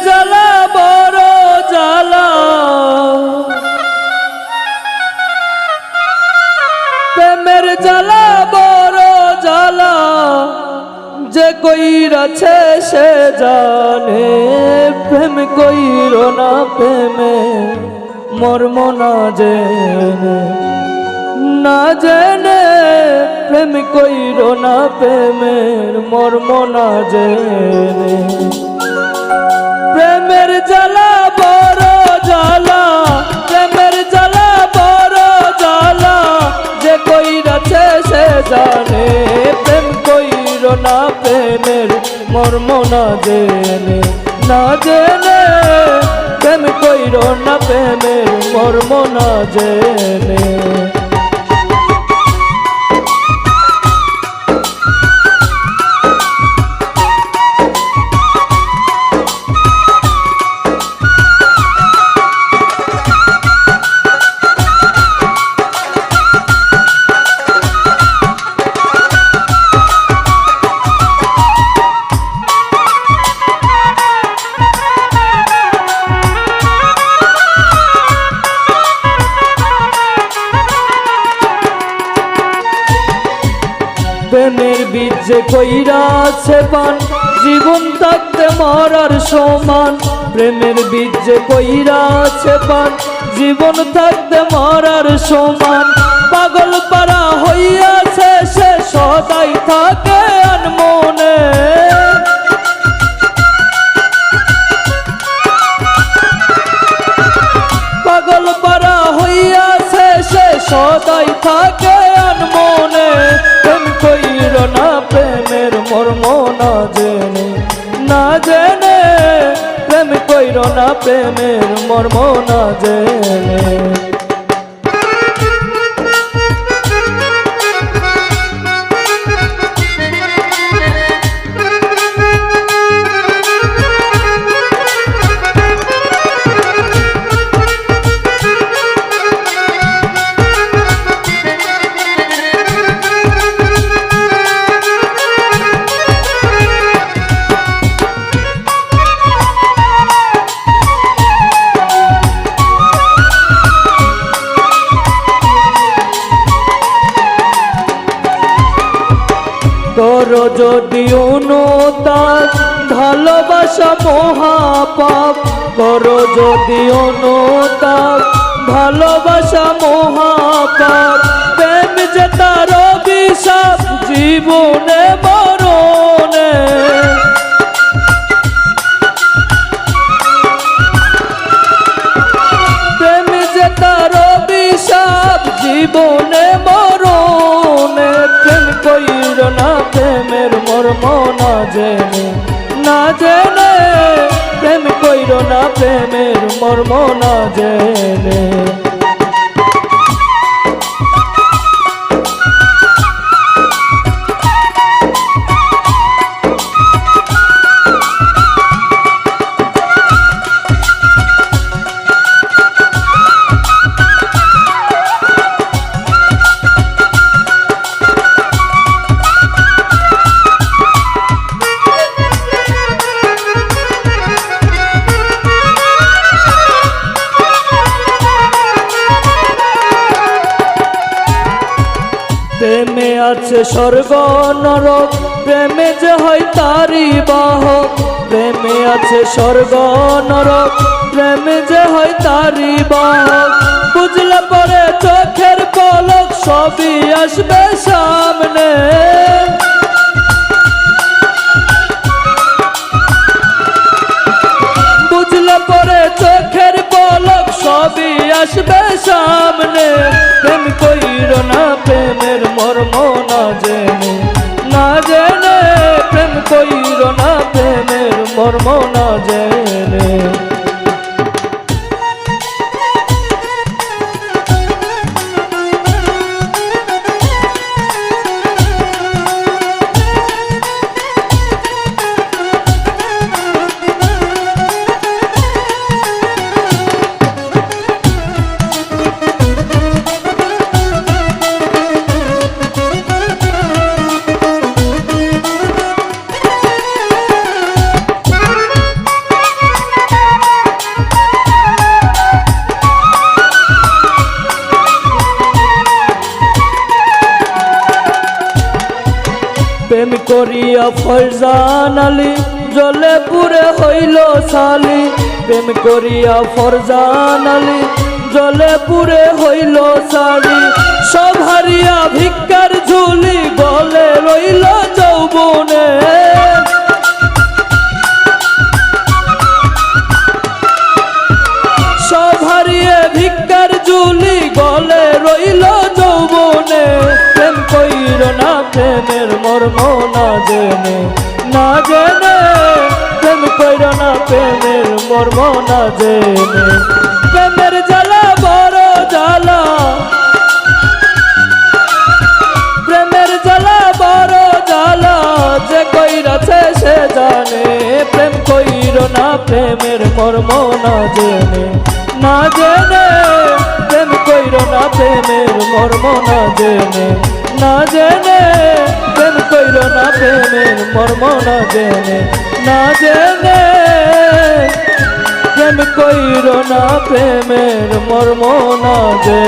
জ্বালা বড় জ্বালা, প্রেমের জ্বালা বড় জ্বালা, যে কইরাছে সে জানে। প্রেম কইরো না প্রেমে মর্ম না জেনে, না জেনে প্রেম কইরো না প্রেমের মর্ম না জেনে। প্রেমের জ্বালা বড় জ্বালা, প্রেমের জ্বালা বড় জ্বালা, যে কইরাছে সে জানে। প্রেম কইরো না প্রেমের মর্ম না জেনে, না জেনে প্রেম কইরো না প্রেমের মর্ম না জেনে। প্রেমের বীজ যে কইরাছে পান, জীবন থাকতে মরার সমান। প্রেমের বীজ যে কইরাছে পান, জীবন থাকতে মরার সমান। পাগল পারা হইয়াছে সে সদাই থাকে আনমনে। পাগল পারা হইয়াছে সে সদাই থাকে আনমনে। প্রেম কইরো না প্রেমের মর্ম না জেনে, না জেনে প্রেম কইরো না প্রেমের মর্ম না জেনে। করো যদি অনুতাপ, ভালোবাসা মহাপাপ। করো যদি অনুতাপ, ভালোবাসা মহাপাপ। প্রেম যে তার অভিশাপ জীবনে মরণে। প্রেম যে তার অভিশাপ জীবনে মরণে। প্রেম কইরো না প্রেমের মর্ম না জেনে, না জেনে প্রেম কইরো না প্রেমের মর্ম না জেনে। প্রেমে আছে স্বর্গ নরক, প্রেমে যে হয় তারি বাহক। প্রেমে আছে স্বর্গ নরক, প্রেমে যে হয় তারি বাহক। বুঝলে পরে চোখের পলক সবই আসবে সামনে। বুঝলে পরে চোখের পলক সবই আসবে সামনে। প্রেম কইরো না প্রেমের মর্ম না জেনে, না জেনে প্রেম কইরো না প্রেমের মর্ম না জেনে। করিয়া ফরজান আলী জলে পুরে হইল সালি, প্রেম করিয়া ফরজান আলী জলে পুরে হইল সালি। সব হারিয়া ভিক্ষার ঝুলি গলে রইল যৌবনে, সব হারিয়ে ভিক্ষার ঝুলি গলে রইল যৌবনে। প্রেম কইর না প্রেমের মর্ম না জেনে, না জেনে প্রেম কইর না প্রেমের মর্ম না জেনে। প্রেমের জ্বালা বড় জ্বালা, প্রেমের জ্বালা বড় জ্বালা, যে কইরাছে সে জানে। প্রেম কইর না প্রেমের মর্ম না জেনে, না জেনে প্রেম কইর না প্রেমের মর্ম না জেনে, না জেনে প্রেম কইর না প্রেমের মর্ম না জেনে, না জেনে প্রেম কইর না প্রেমের মর্ম না জেনে।